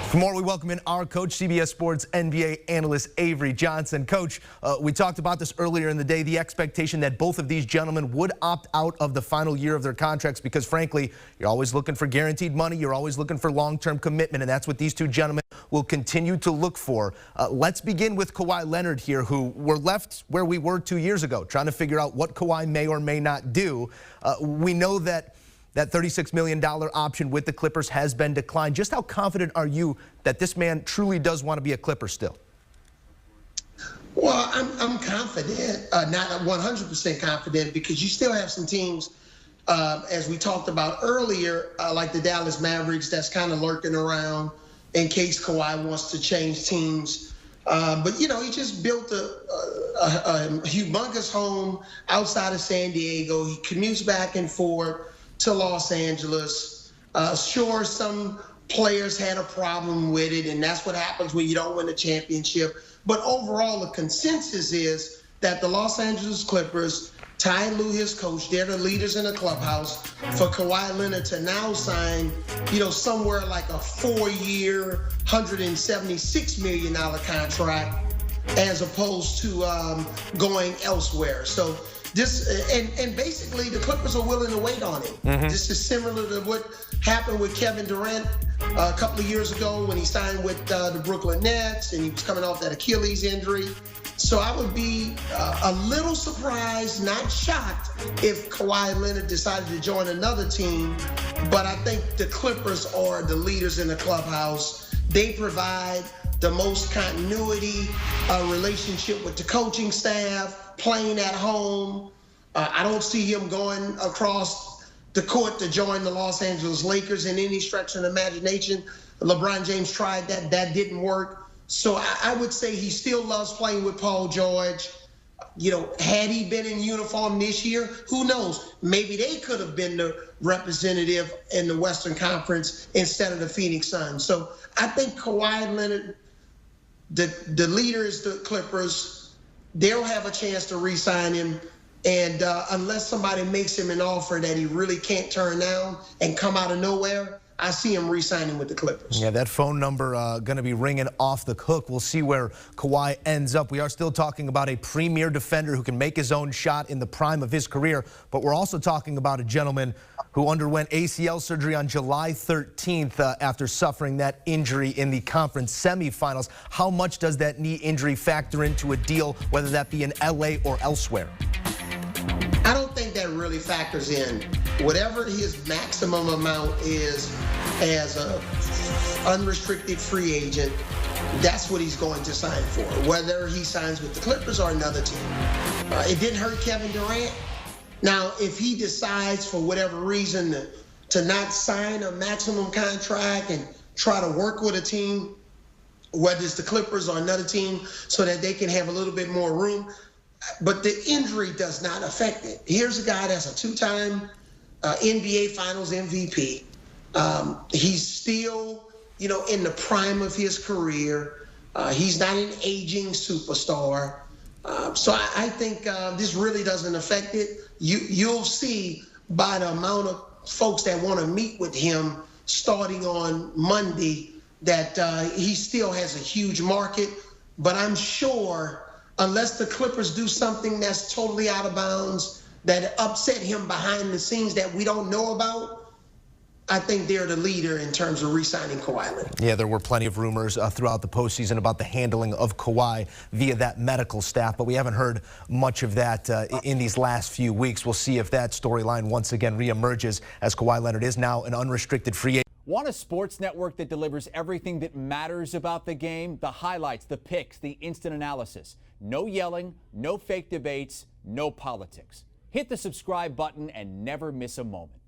For more, we welcome in our coach, CBS Sports NBA analyst Avery Johnson. Coach, we talked about this earlier in the day, the expectation that both of these gentlemen would opt out of the final year of their contracts because, frankly, you're always looking for guaranteed money. You're always looking for long-term commitment, and that's what these two gentlemen will continue to look for. Let's begin with Kawhi Leonard here, who were left where we were 2 years ago, trying to figure out what Kawhi may or may not do. We know that $36 million option with the Clippers has been declined. Just how confident are you that this man truly does want to be a Clipper still? Well, I'm confident, not 100% confident, because you still have some teams, as we talked about earlier, like the Dallas Mavericks, that's kind of lurking around in case Kawhi wants to change teams. But, you know, he just built a humongous home outside of San Diego. He commutes back and forth to Los Angeles. Sure, some players had a problem with it, and that's what happens when you don't win a championship. But overall, the consensus is that the Los Angeles Clippers, Ty Lue, his coach, they're the leaders in the clubhouse. For Kawhi Leonard to now sign, you know, somewhere like a 4-year, $176 million contract, as opposed to going elsewhere. So this, and basically the Clippers are willing to wait on him. This is similar to what happened with Kevin Durant a couple of years ago when he signed with the Brooklyn Nets and he was coming off that Achilles injury. So I would be a little surprised, not shocked, if Kawhi Leonard decided to join another team. But I think the Clippers are the leaders in the clubhouse. They provide the most continuity relationship with the coaching staff, playing at home. I don't see him going across the court to join the Los Angeles Lakers in any stretch of the imagination. LeBron James tried that. That didn't work. So I would say he still loves playing with Paul George. You know, had he been in uniform this year, who knows? Maybe they could have been the representative in the Western Conference instead of the Phoenix Suns. So I think Kawhi Leonard, the leader is the Clippers. They'll have a chance to re-sign him. And unless somebody makes him an offer that he really can't turn down and come out of nowhere, I see him re-signing with the Clippers. Yeah, that phone number going to be ringing off the hook. We'll see where Kawhi ends up. We are still talking about a premier defender who can make his own shot in the prime of his career, but we're also talking about a gentleman who underwent ACL surgery on July 13th after suffering that injury in the conference semifinals. How much does that knee injury factor into a deal, whether that be in LA or elsewhere? I don't think that really factors in. Whatever his maximum amount is as a unrestricted free agent, that's what he's going to sign for, whether he signs with the Clippers or another team. It didn't hurt Kevin Durant. Now, if he decides for whatever reason to not sign a maximum contract and try to work with a team, whether it's the Clippers or another team, so that they can have a little bit more room, but the injury does not affect it. Here's a guy that's a two-time NBA Finals MVP. He's still, you know, in the prime of his career. He's not an aging superstar. So I think this really doesn't affect it. You'll see by the amount of folks that want to meet with him starting on Monday that he still has a huge market. But I'm sure unless the Clippers do something that's totally out of bounds, that upset him behind the scenes that we don't know about, I think they're the leader in terms of re-signing Kawhi Leonard. Yeah, there were plenty of rumors throughout the postseason about the handling of Kawhi via that medical staff, but we haven't heard much of that in these last few weeks. We'll see if that storyline once again reemerges, as Kawhi Leonard is now an unrestricted free agent. Want a sports network that delivers everything that matters about the game? The highlights, the picks, the instant analysis. No yelling, no fake debates, no politics. Hit the subscribe button and never miss a moment.